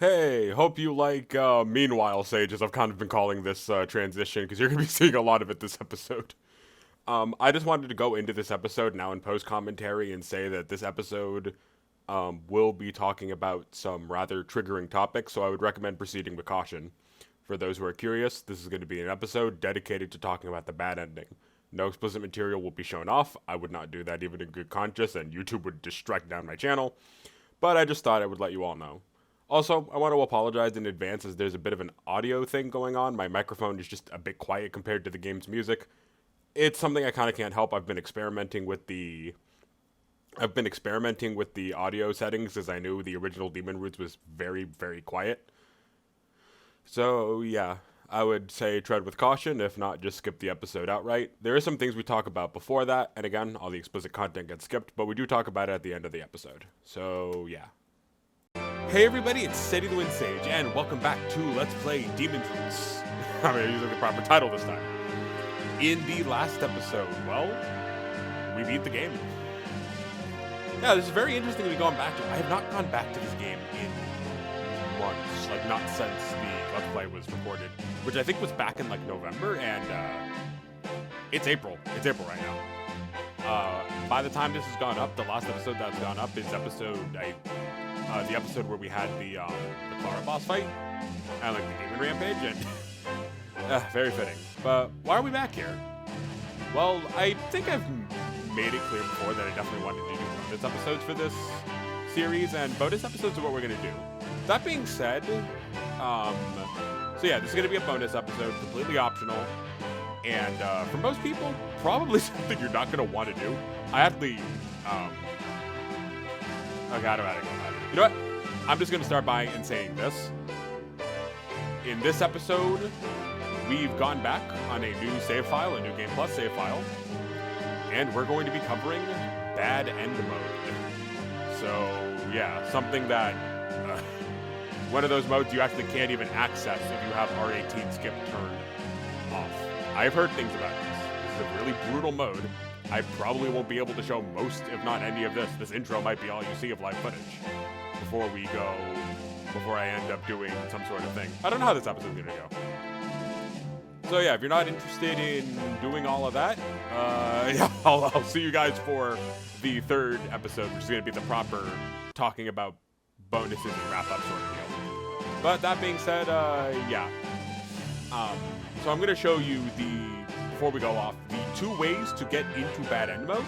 Hey, hope you like Meanwhile Sage, as I've kind of been calling this transition, because you're going to be seeing a lot of it this episode. I just wanted to go into this episode now in post commentary and say that this episode will be talking about some rather triggering topics, so I would recommend proceeding with caution. For those who are curious, this is going to be an episode dedicated to talking about the bad ending. No explicit material will be shown off. I would not do that even in good conscience, and YouTube would just strike down my channel. But I just thought I would let you all know. Also, I want to apologize in advance as there's a bit of an audio thing going on. My microphone is just a bit quiet compared to the game's music. It's something I kind of can't help. I've been experimenting with the audio settings as I knew the original Demon Roots was very, very quiet. So, yeah, I would say tread with caution, if not just skip the episode outright. There are some things we talk about before that, and again, all the explicit content gets skipped, but we do talk about it at the end of the episode. So, yeah. Hey everybody, it's Steady the Wind Sage, and welcome back to Let's Play Demon's Roots. I'm using the proper title this time. In the last episode, well, we beat the game. Yeah, this is very interesting to be going back to. I have not gone back to this game in months, like not since the Let's Play was recorded, which I think was back in like November, and it's April. It's April right now. By the time this has gone up, the last episode that's gone up is the episode where we had the Clara boss fight and like the demon rampage, and very fitting. But why are we back here? Well, I think I've made it clear before that I definitely wanted to do bonus episodes for this series, and bonus episodes are what we're gonna do. That being said, so yeah, this is gonna be a bonus episode, completely optional, and for most people, probably something you're not gonna want to do. I actually, okay, I don't know how to go about it. You know what? I'm just going to start by and saying this. In this episode, we've gone back on a new save file, a new Game Plus save file, and we're going to be covering Bad End Mode. So, yeah, something that, one of those modes you actually can't even access if you have R18 skip turned off. I've heard things about this. This is a really brutal mode. I probably won't be able to show most, if not any of this. This intro might be all you see of live footage before I end up doing some sort of thing. I don't know how this episode's gonna go. So yeah, if you're not interested in doing all of that, yeah, I'll see you guys for the third episode, which is gonna be the proper talking about bonuses and wrap up sort of deal. But that being said, yeah. So I'm gonna show you before we go off, the 2 ways to get into Bad End Mode,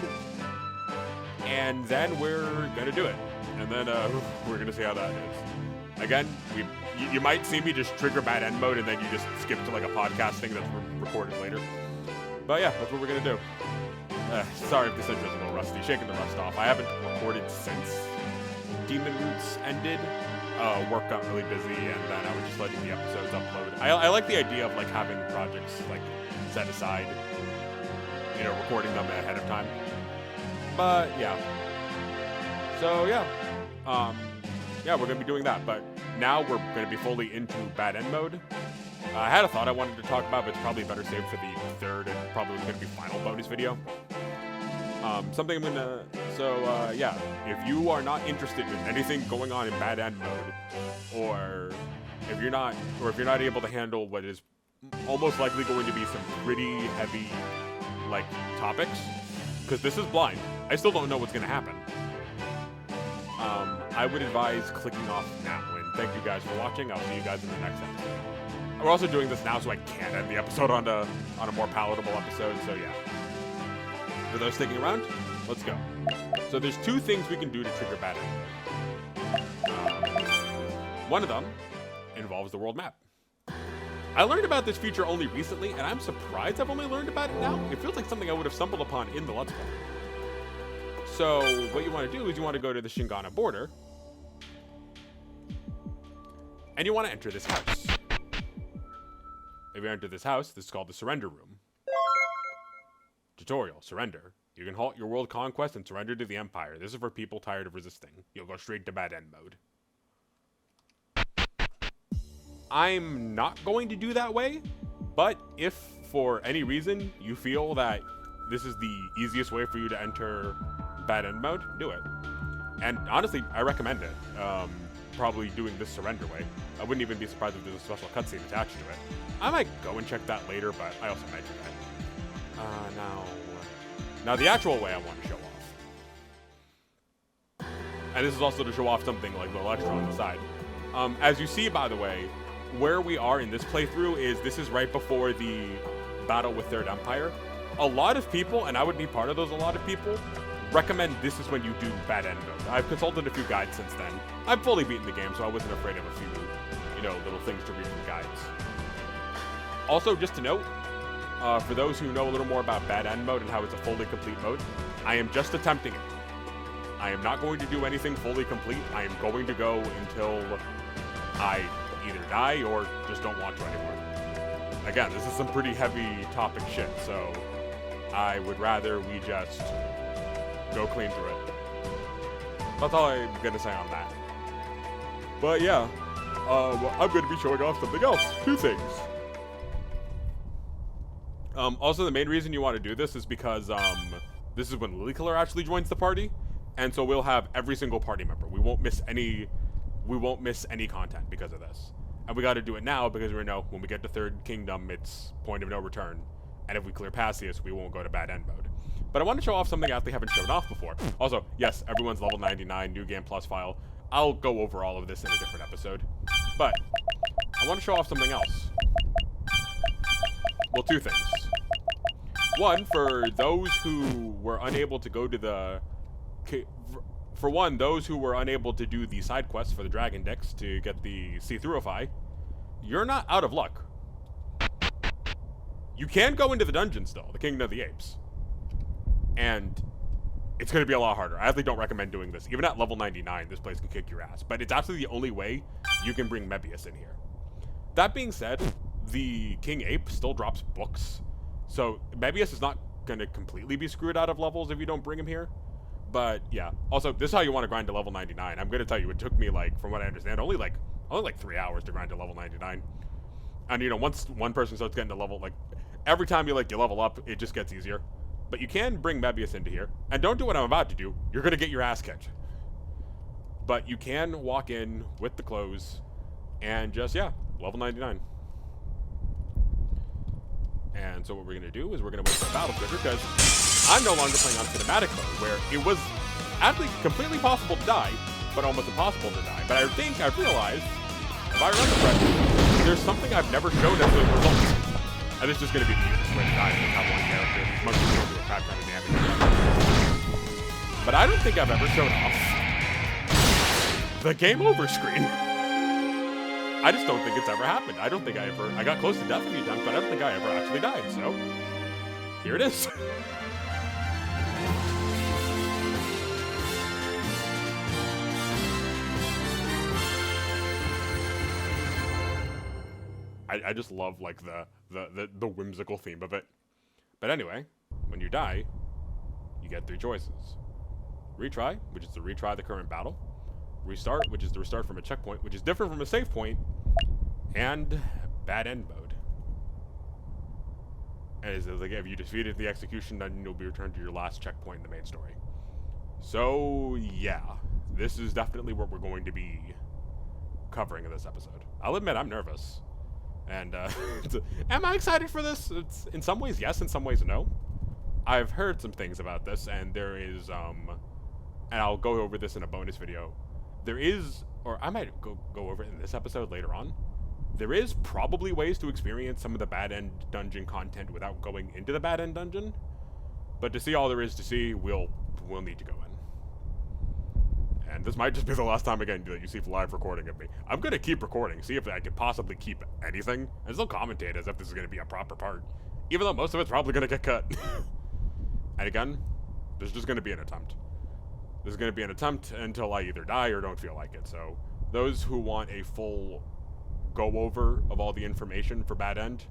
and then we're gonna do it. And then we're gonna see how that is. Again, you might see me just trigger Bad End Mode and then you just skip to like a podcast thing that's recorded later. But yeah, that's what we're gonna do. Sorry if this intro's a little rusty, shaking the rust off. I haven't recorded since Demon Roots ended. Work got really busy, and then I was just letting the episodes upload. I like the idea of like having projects like set aside, you know, recording them ahead of time. But yeah. So yeah, yeah, we're gonna be doing that. But now we're gonna be fully into Bad End Mode. I had a thought I wanted to talk about, but it's probably better saved for the third and probably gonna be final bonus video. Something I'm gonna. So yeah, if you are not interested in anything going on in Bad End Mode, or if you're not able to handle what is almost likely going to be some pretty heavy like topics, because this is blind. I still don't know what's gonna happen. I would advise clicking off now, and thank you guys for watching. I'll see you guys in the next episode. We're also doing this now so I can end the episode on a more palatable episode, so yeah. For those sticking around, let's go. So there's 2 things we can do to trigger Bad End. One of them involves the world map. I learned about this feature only recently, and I'm surprised I've only learned about it now. It feels like something I would have stumbled upon in the Let's Play. So what you want to do is you want to go to the Shingana border, and you want to enter this house. If you enter this house, this is called the Surrender Room. Tutorial, surrender. You can halt your world conquest and surrender to the Empire. This is for people tired of resisting. You'll go straight to Bad End Mode. I'm not going to do that way, but if for any reason you feel that this is the easiest way for you to enter Bad End Mode, do it. And honestly, I recommend it. probably doing this surrender way. I wouldn't even be surprised if there's a special cutscene attached to it. I might go and check that later, but I also might forget. Now the actual way I want to show off. And this is also to show off something like a little extra on the side. As you see, by the way, where we are in this playthrough is this is right before the battle with Third Empire. A lot of people, and I would be part of those a lot of people, recommend this is when you do bad end mode. I've consulted a few guides since then. I've fully beaten the game, so I wasn't afraid of a few, little things to read from guides. Also, just to note, for those who know a little more about bad end mode and how it's a fully complete mode, I am just attempting it. I am not going to do anything fully complete. I am going to go until I either die or just don't want to anymore. Again, this is some pretty heavy topic shit, so I would rather we just go clean through it. That's all I'm gonna say on that. But yeah, I'm gonna be showing off something else. 2 things. Also, the main reason you want to do this is because this is when Lilykiller actually joins the party, and so we'll have every single party member. We won't miss any content because of this. And we got to do it now because we know when we get to Third Kingdom, it's point of no return. And if we clear Passius, we won't go to bad end mode. But I want to show off something I actually haven't shown off before. Also, yes, everyone's level 99, New Game Plus file. I'll go over all of this in a different episode. But I want to show off something else. Well, 2 things. One, for those who were unable to go to the... For one, those who were unable to do the side quests for the Dragon Dicks to get the See-Throughify, you're not out of luck. You can go into the dungeon still, the Kingdom of the Apes. And it's going to be a lot harder. I actually don't recommend doing this. Even at level 99, this place can kick your ass. But it's actually the only way you can bring Mebius in here. That being said, the King Ape still drops books. So Mebius is not going to completely be screwed out of levels if you don't bring him here. But yeah, also, this is how you want to grind to level 99. I'm going to tell you, it took me, from what I understand, only 3 hours to grind to level 99. And, once one person starts getting to level, every time you level up, it just gets easier. But you can bring Mebius into here. And don't do what I'm about to do. You're going to get your ass kicked. But you can walk in with the clothes and just, level 99. And so what we're going to do is we're going to wait for a battle trigger, because I'm no longer playing on cinematic mode, where it was actually completely possible to die, but almost impossible to die. But I think I've realized, if I remember correctly, there's something I've never shown as a result. And it's just going to be the easiest way to die, is have one character. Most people don't do a crap ton of damage. But I don't think I've ever shown off the game over screen. I just don't think it's ever happened. I don't think I got close to death a few times, but I don't think I ever actually died, so here it is. I just love the whimsical theme of it. But anyway, when you die, you get 3 choices. Retry, which is to retry the current battle. Restart, which is to restart from a checkpoint, which is different from a save point. And bad end mode. And it's if you defeated the execution, then you'll be returned to your last checkpoint in the main story. So yeah, this is definitely what we're going to be covering in this episode. I'll admit I'm nervous. And am I excited for this? It's in some ways yes, in some ways no. I've heard some things about this, and there is and I'll go over this in a bonus video. There is, or I might go over it in this episode later on. There is probably ways to experience some of the bad end dungeon content without going into the bad end dungeon. But to see all there is to see, we'll need to go in. And this might just be the last time again that you see live recording of me. I'm going to keep recording, see if I can possibly keep anything, and still commentate as if this is going to be a proper part. Even though most of it's probably going to get cut. And again, there's just going to be an attempt. There's going to be an attempt until I either die or don't feel like it. So those who want a full go-over of all the information for Bad End,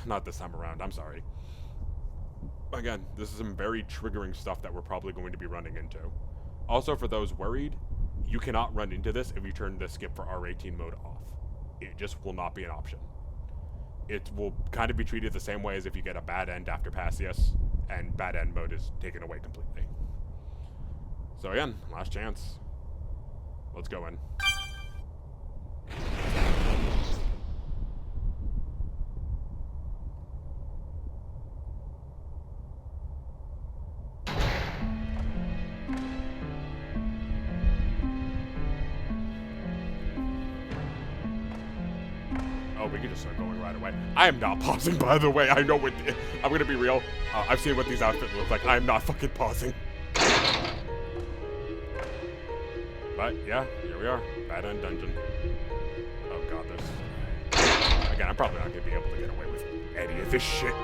not this time around, I'm sorry. Again, this is some very triggering stuff that we're probably going to be running into. Also, for those worried, you cannot run into this if you turn the skip for R18 mode off. It just will not be an option. It will kind of be treated the same way as if you get a bad end after Passius, and bad end mode is taken away completely. So again, last chance. Let's go in. Oh, we can just start going right away. I am not pausing, by the way. I know what... I'm gonna be real. I've seen what these outfits look like. I am not fucking pausing. But, yeah, here we are. Bad End Dungeon. Oh, God, this... Again, I'm probably not gonna be able to get away with any of this shit.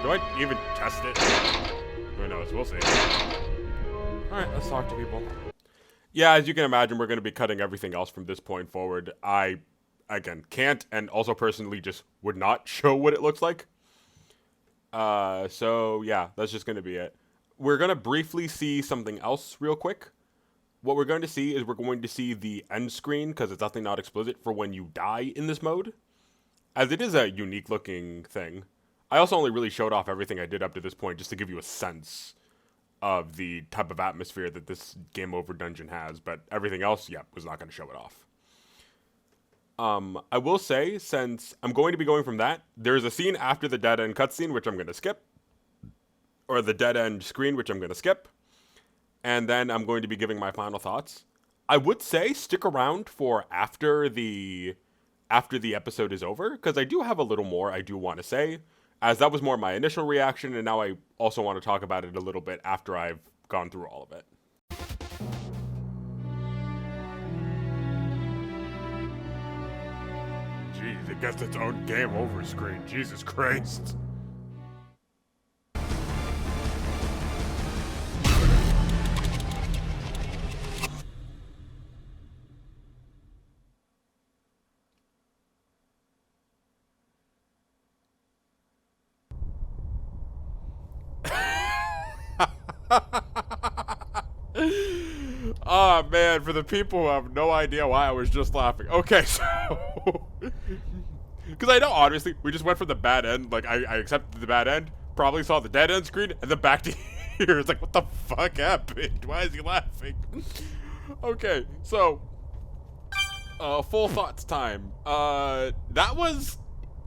Do I even test it? Who knows? We'll see. Alright, let's talk to people. Yeah, as you can imagine, we're going to be cutting everything else from this point forward. I, again, can't and also personally just would not show what it looks like. So, yeah, that's just going to be it. We're going to briefly see something else real quick. What we're going to see is we're going to see the end screen, because it's nothing not explicit, for when you die in this mode. As it is a unique looking thing. I also only really showed off everything I did up to this point just to give you a sense of the type of atmosphere that this game over dungeon has, but everything else, yeah, was not going to show it off. I will say, since I'm going to be going from that, there's a scene after the dead end cutscene, which I'm going to skip, or the dead end screen, which I'm going to skip, and then I'm going to be giving my final thoughts. I would say stick around for after the episode is over, because I do have a little more I do want to say, as that was more my initial reaction, and now I also want to talk about it a little bit after I've gone through all of it. Jeez, it gets its own game over screen. Jesus Christ. Oh man, for the people who have no idea why I was just laughing. Okay, so... Because I know, honestly, we just went from the bad end, like, I accepted the bad end, probably saw the dead end screen, and then back to here. It's like, what the fuck happened? Why is he laughing? Okay, so... full thoughts time. That was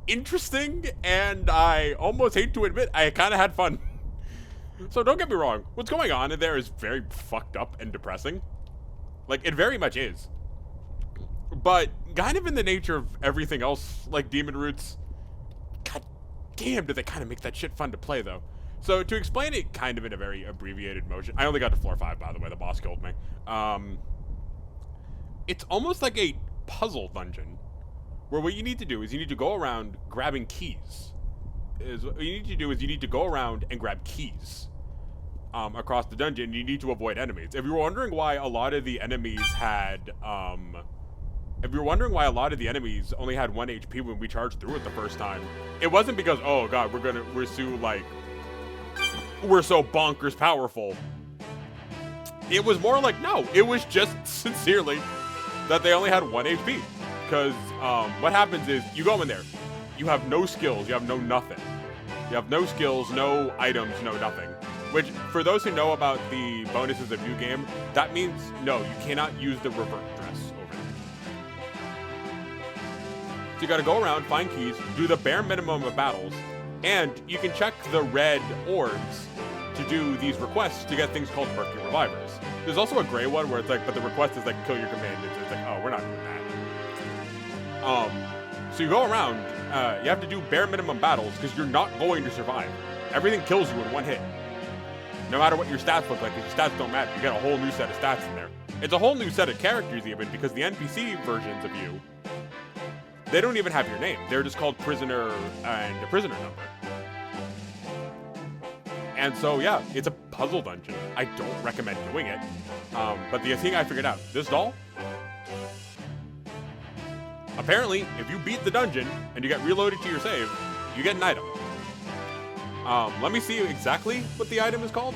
interesting, and I almost hate to admit, I kind of had fun. So don't get me wrong, what's going on in there is very fucked up and depressing. Like, it very much is. But kind of in the nature of everything else, like Demon Roots, god damn, did they kind of make that shit fun to play, though. So to explain it kind of in a very abbreviated motion, I only got to floor 5, by the way, the boss killed me. It's almost like a puzzle dungeon, where what you need to do is you need to go around grabbing keys. What you need to do is you need to go around and grab keys across the dungeon. You need to avoid enemies. If you're wondering why a lot of the enemies had, if you're wondering why a lot of the enemies only had 1 HP when we charged through it the first time, it wasn't because, oh god, we're so bonkers powerful. It was more like, no, it was just sincerely that they only had 1 HP. Because what happens is you go in there, you have no skills, you have no nothing. You have no skills, no items, no nothing. Which, for those who know about the bonuses of New Game, that means, no, you cannot use the revert dress over there. So you gotta go around, find keys, do the bare minimum of battles, and you can check the red orbs to do these requests to get things called Murky Revivers. There's also a gray one where it's like, but the request is like, kill your companions. It's like, oh, we're not doing that. So you go around, you have to do bare minimum battles because you're not going to survive. Everything kills you in 1 hit. No matter what your stats look like, because your stats don't matter. You get a whole new set of stats in there. It's a whole new set of characters even, because the NPC versions of you, they don't even have your name. They're just called Prisoner and a Prisoner number. And so, yeah, it's a puzzle dungeon. I don't recommend doing it. But the thing I figured out, this doll, apparently, if you beat the dungeon and you get reloaded to your save, you get an item. Let me see exactly what the item is called.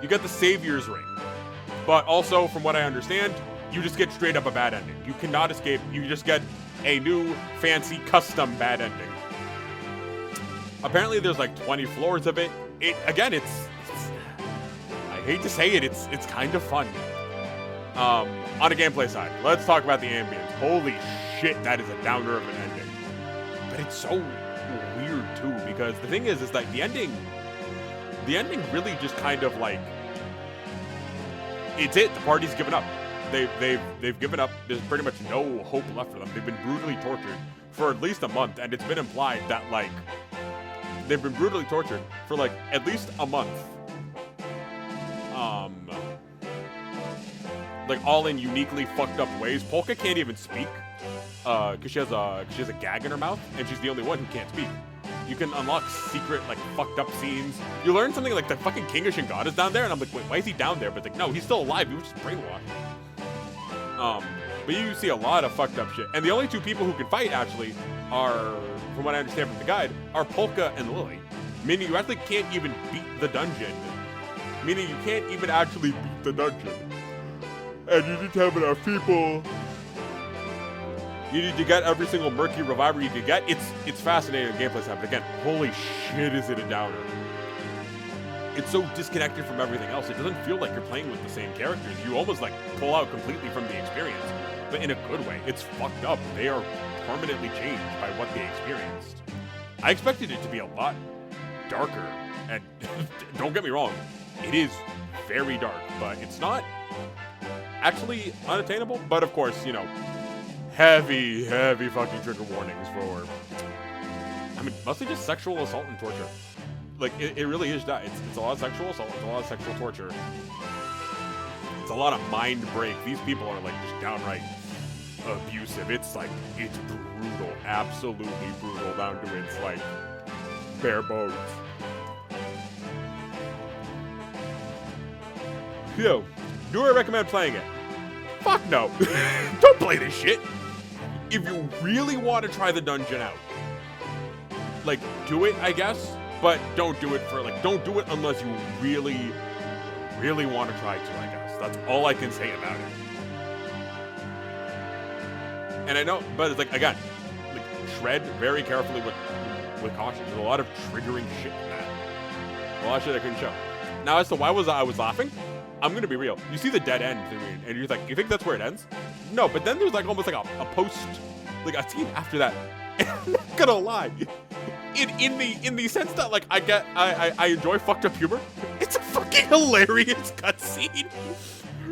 You get the Savior's Ring. But also, from what I understand, you just get straight up a bad ending. You cannot escape. You just get a new, fancy, custom bad ending. Apparently, there's like 20 floors of it. Again, it's I hate to say it, it's kind of fun. On a gameplay side, let's talk about the ambience. Holy shit, that is a downer of an ending. But it's so weird too, because the thing is that the ending really just kind of like, it's it. The party's given up. They've given up. There's pretty much no hope left for them. They've been brutally tortured for at least a month, and it's been implied that like they've been brutally tortured for like at least a month. Like all in uniquely fucked up ways. Polka can't even speak, cause she has a gag in her mouth, and she's the only one who can't speak. You can unlock secret, like, fucked up scenes. You learn something like the fucking King of Shingon is down there, and I'm like, wait, why is he down there? But it's like, no, he's still alive. He was just brainwashed. But you see a lot of fucked up shit. And the only two people who can fight, actually, are, from what I understand from the guide, are Polka and Lily. Meaning you actually can't even beat the dungeon. Meaning you can't even actually beat the dungeon. And you need to have enough people. You need to get every single murky reviver you can get. It's fascinating gameplay stuff, but again, holy shit, is it a downer. It's so disconnected from everything else. It doesn't feel like you're playing with the same characters. You almost like pull out completely from the experience, but in a good way. It's fucked up. They are permanently changed by what they experienced. I expected it to be a lot darker, and don't get me wrong, it is very dark, but it's not actually unattainable. But of course, you know, heavy fucking trigger warnings for, I mean, mostly just sexual assault and torture. Like, it really is that. It's a lot of sexual assault, it's a lot of sexual torture. It's a lot of mind break. These people are, like, just downright abusive. It's, like, it's brutal. Absolutely brutal down to its, like, bare bones. Yo, do I recommend playing it? Fuck no. Don't play this shit. If you really want to try the dungeon out, like, do it, I guess. But don't do it for, like, don't do it unless you really, really want to try to, I guess. That's all I can say about it. And I know, but it's like, again, like, tread very carefully with caution. There's a lot of triggering shit in that. A lot of shit I couldn't show. Now, as to why I was laughing, I'm going to be real. You see the dead end, and you're like, you think that's where it ends? No, but then there's, like, almost like a post, like, a scene after that. And I'm not going to lie. In the sense that, like, I enjoy fucked up humor, it's a fucking hilarious cutscene.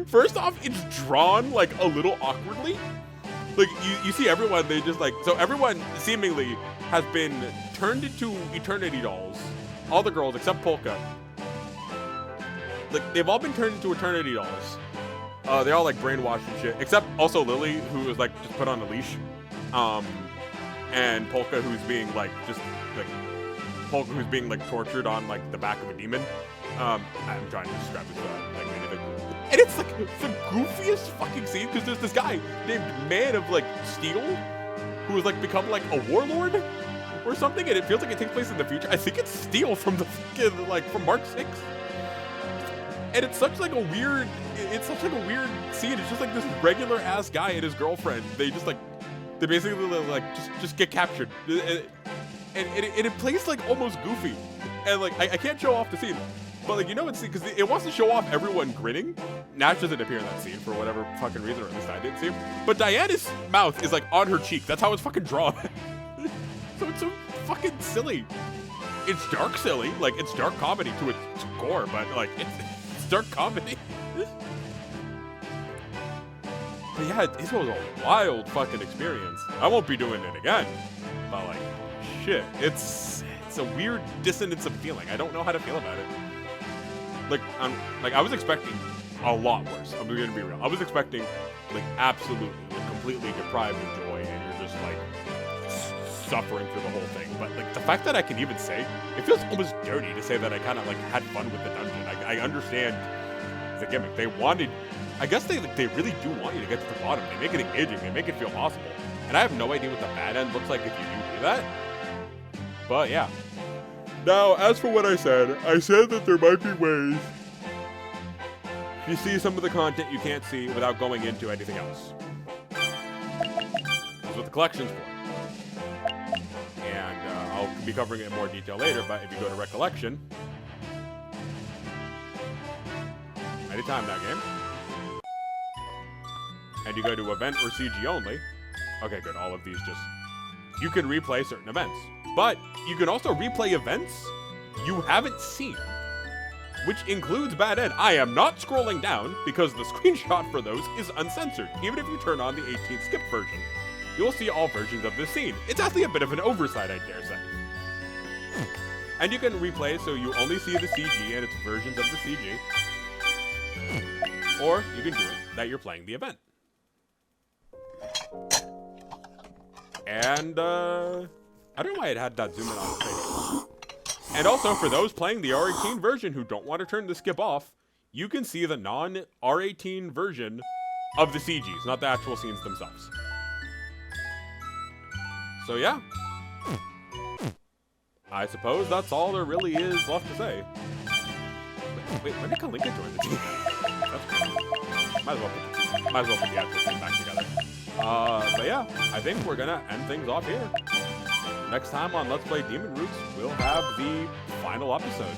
First off, it's drawn, like, a little awkwardly. Like, you see everyone, they just, like, so everyone seemingly has been turned into eternity dolls. All the girls except Polka. Like, they've all been turned into eternity dolls. They're all, like, brainwashed and shit. Except also Lily, who was, like, just put on a leash. And Polka, who's being, like, just, like, Polka, who's being, like, tortured on, like, the back of a demon. I'm trying to describe this, like, anything. And it's, like, the goofiest fucking scene, because there's this guy named Man of, like, Steel, who has, like, become, like, a warlord or something, and it feels like it takes place in the future. I think it's Steel from the fucking, like, from Mark 6. And it's such, like, a weird, it's such, like, a weird scene. It's just, like, this regular-ass guy and his girlfriend. They just, like, they basically, like, just get captured. And it plays, like, almost goofy. And, like, I can't show off the scene. But, like, you know, it's because it wants to show off everyone grinning. Nash doesn't appear in that scene for whatever fucking reason, or at least I didn't see him. But Diana's mouth is, like, on her cheek. That's how it's fucking drawn. So it's so fucking silly. It's dark silly. Like, it's dark comedy to its core, but, like, it's dark comedy. But yeah, it was a wild fucking experience. I won't be doing it again. But, like, shit. It's a weird dissonance of feeling. I don't know how to feel about it. Like, I was expecting a lot worse. I'm gonna be real. I was expecting, like, absolutely, like, completely deprived of joy, and you're just, like, suffering through the whole thing. But, like, the fact that I can even say, it feels almost dirty to say that I kind of, like, had fun with the dungeon. I understand the gimmick. They wanted, I guess they really do want you to get to the bottom. They make it engaging. They make it feel possible. And I have no idea what the bad end looks like if you do that. But, yeah. Now, as for what I said that there might be ways you see some of the content you can't see without going into anything else. That's what the collection's for. And I'll be covering it in more detail later, but if you go to Recollection, anytime that game, and you go to Event or CG Only, okay, good, all of these just, you can replay certain events. But you can also replay events you haven't seen. which includes Bad Ed. I am not scrolling down because the screenshot for those is uncensored, even if you turn on the 18 skip version. You'll see all versions of this scene. It's actually a bit of an oversight, I dare say. And you can replay so you only see the CG and its versions of the CG. Or you can do it that you're playing the event. And, I don't know why it had that zoom in on the face. And also, for those playing the R18 version who don't want to turn the skip off, you can see the non-R18 version of the CGs, not the actual scenes themselves. So yeah. I suppose that's all there really is left to say. Wait, when did Kalinka join the team? That's cool. Might as well put the actual team back together. But yeah, I think we're gonna end things off here. Next time on Let's Play Demon Roots, we'll have the final episode.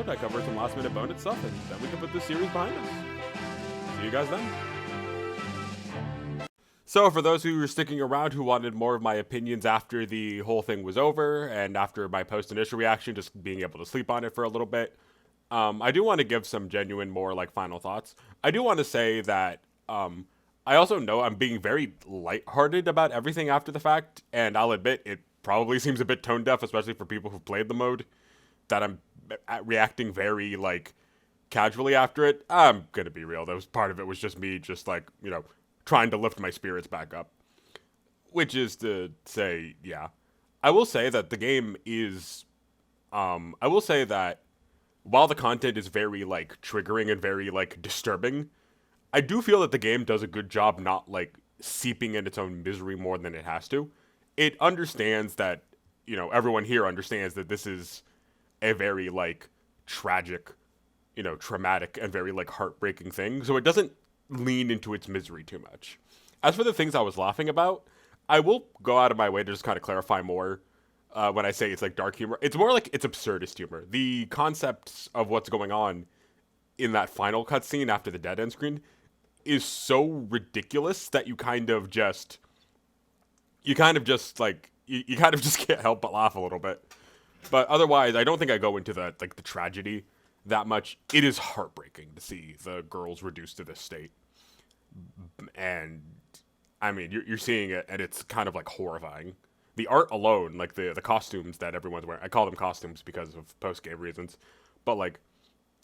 I cover some last minute bonus stuff, and then we can put this series behind us. See you guys then. So for those who were sticking around who wanted more of my opinions after the whole thing was over, and after my post-initial reaction, just being able to sleep on it for a little bit, I do want to give some genuine, more like final thoughts. I do want to say that I also know I'm being very lighthearted about everything after the fact, and I'll admit it probably seems a bit tone deaf, especially for people who've played the mode, that I'm reacting very, like, casually after it. I'm gonna be real, that was part of it was just me just, like, you know, trying to lift my spirits back up. Which is to say, yeah. I will say that the game is, I will say that while the content is very, like, triggering and very, like, disturbing, I do feel that the game does a good job not, like, seeping in its own misery more than it has to. It understands that, you know, everyone here understands that this is a very, like, tragic, you know, traumatic and very, like, heartbreaking thing. So it doesn't lean into its misery too much. As for the things I was laughing about, I will go out of my way to just kind of clarify more when I say it's, like, dark humor. It's more like it's absurdist humor. The concepts of what's going on in that final cutscene after the dead end screen is so ridiculous that you kind of just can't help but laugh a little bit. But otherwise, I don't think I go into the tragedy that much. It is heartbreaking to see the girls reduced to this state. And, I mean, you're seeing it, and it's kind of, like, horrifying. The art alone, like, the costumes that everyone's wearing, I call them costumes because of post-game reasons, but, like,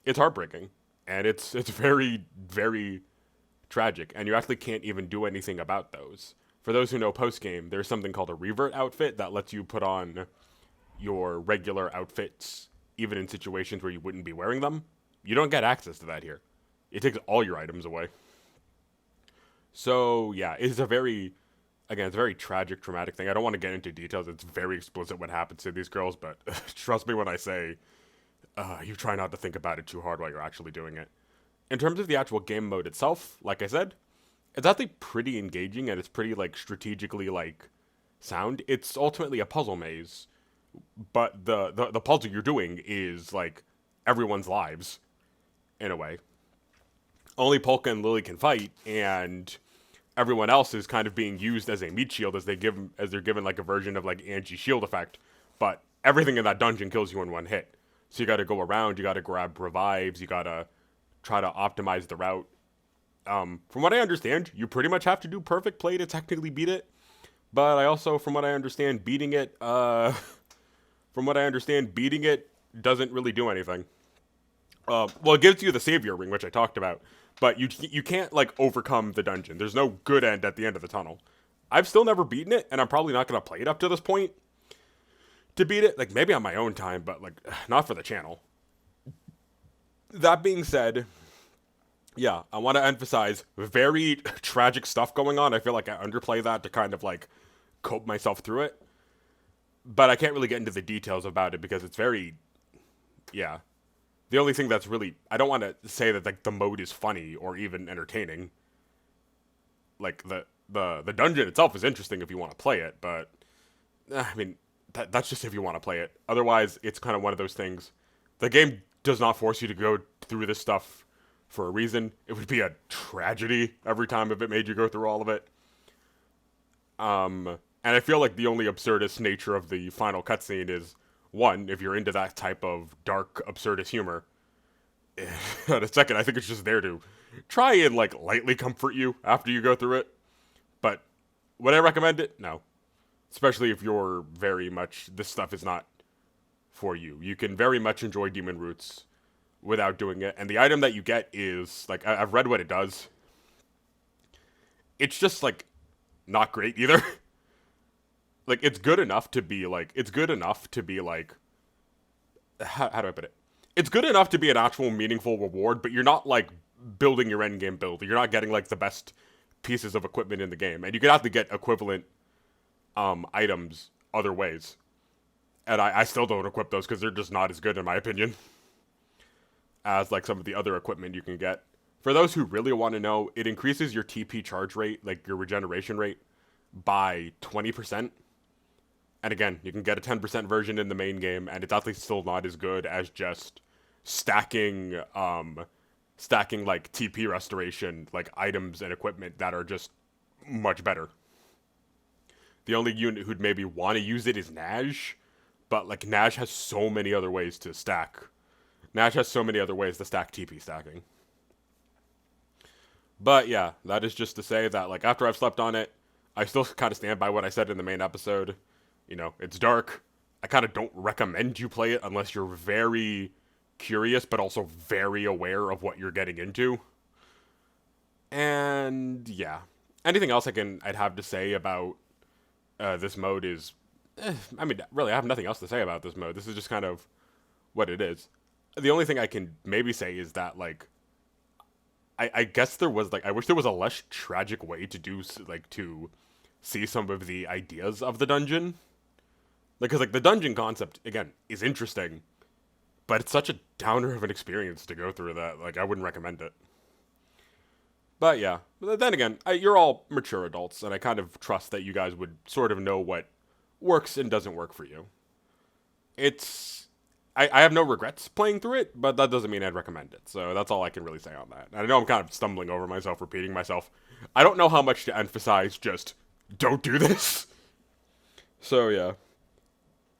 it's heartbreaking. And it's very, very tragic, and you actually can't even do anything about those. For those who know post-game, there's something called a revert outfit that lets you put on your regular outfits even in situations where you wouldn't be wearing them. You don't get access to that here. It takes all your items away. So, yeah, it's a very tragic, traumatic thing. I don't want to get into details. It's very explicit what happens to these girls, but trust me when I say you try not to think about it too hard while you're actually doing it. In terms of the actual game mode itself, like I said, it's actually pretty engaging, and it's pretty, like, strategically, like, sound. It's ultimately a puzzle maze, but the puzzle you're doing is, like, everyone's lives, in a way. Only Polka and Lily can fight, and everyone else is kind of being used as a meat shield as they're given, like, a version of, like, Angie's shield effect, but everything in that dungeon kills you in one hit. So you gotta go around, you gotta grab revives, you gotta try to optimize the route. From what I understand, you pretty much have to do perfect play to technically beat it. But I also, from what I understand, beating it doesn't really do anything. Well, it gives you the savior ring, which I talked about, but you can't, like, overcome the dungeon. There's no good end at the end of the tunnel. I've still never beaten it, and I'm probably not gonna play it up to this point to beat it. Like, maybe on my own time, but, like, not for the channel. That being said, yeah, I want to emphasize very tragic stuff going on. I feel like I underplay that to kind of, like, cope myself through it. But I can't really get into the details about it because it's very, yeah. The only thing that's really, I don't want to say that, like, the mode is funny or even entertaining. Like, the dungeon itself is interesting if you want to play it, but, I mean, that's just if you want to play it. Otherwise, it's kind of one of those things. The game does not force you to go through this stuff for a reason. It would be a tragedy every time if it made you go through all of it. And I feel like the only absurdist nature of the final cutscene is one, if you're into that type of dark, absurdist humor. And a second, I think it's just there to try and like lightly comfort you after you go through it. But would I recommend it? No. Especially if you're very much, this stuff is not for you. You can very much enjoy Demon Roots without doing it. And the item that you get is, like, I've read what it does. It's just, like, not great either. Like, it's good enough to be, like, how do I put it? It's good enough to be an actual meaningful reward, but you're not, like, building your endgame build. You're not getting, like, the best pieces of equipment in the game. And you can have to get equivalent items other ways. And I still don't equip those because they're just not as good, in my opinion, as, like, some of the other equipment you can get. For those who really want to know, it increases your TP charge rate, like your regeneration rate, by 20%. And again, you can get a 10% version in the main game, and it's actually still not as good as just stacking, like TP restoration, like items and equipment that are just much better. The only unit who'd maybe want to use it is Nash, but like Nash has so many other ways to stack. Nash has so many other ways to stack TP stacking. But yeah, that is just to say that like after I've slept on it, I still kind of stand by what I said in the main episode. You know, it's dark. I kind of don't recommend you play it unless you're very curious, but also very aware of what you're getting into. And yeah, anything else I'd have to say about this mode is, I mean, really, I have nothing else to say about this mode. This is just kind of what it is. The only thing I can maybe say is that like, I guess there was like, I wish there was a less tragic way to do like to see some of the ideas of the dungeon. Because like the dungeon concept again is interesting, but it's such a downer of an experience to go through that like I wouldn't recommend it. But yeah, but then again, you're all mature adults, and I kind of trust that you guys would sort of know what works and doesn't work for you. It's I have no regrets playing through it, but that doesn't mean I'd recommend it. So that's all I can really say on that. And I know I'm kind of stumbling over myself, repeating myself. I don't know how much to emphasize just don't do this. So yeah,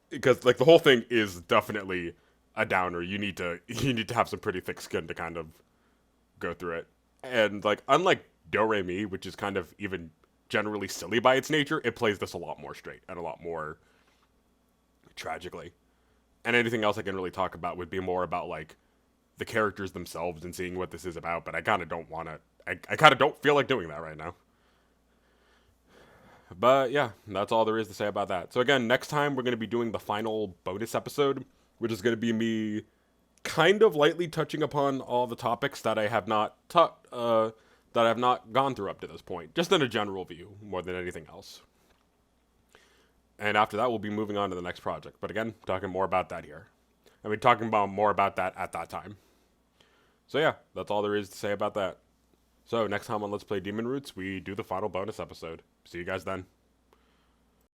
because like the whole thing is definitely a downer. You need to have some pretty thick skin to kind of go through it. And like unlike Do Re Mi, which is kind of even generally silly by its nature, it plays this a lot more straight and a lot more tragically. And anything else I can really talk about would be more about like the characters themselves and seeing what this is about. But I kind of don't want to. I kind of don't feel like doing that right now. But yeah, that's all there is to say about that. So again, next time we're going to be doing the final bonus episode, which is going to be me kind of lightly touching upon all the topics that I have not that I have not gone through up to this point, just in a general view more than anything else. And after that, we'll be moving on to the next project. But again, talking more about that here. I mean, talking about more about that at that time. So yeah, that's all there is to say about that. So next time on Let's Play Demon Roots, we do the final bonus episode. See you guys then.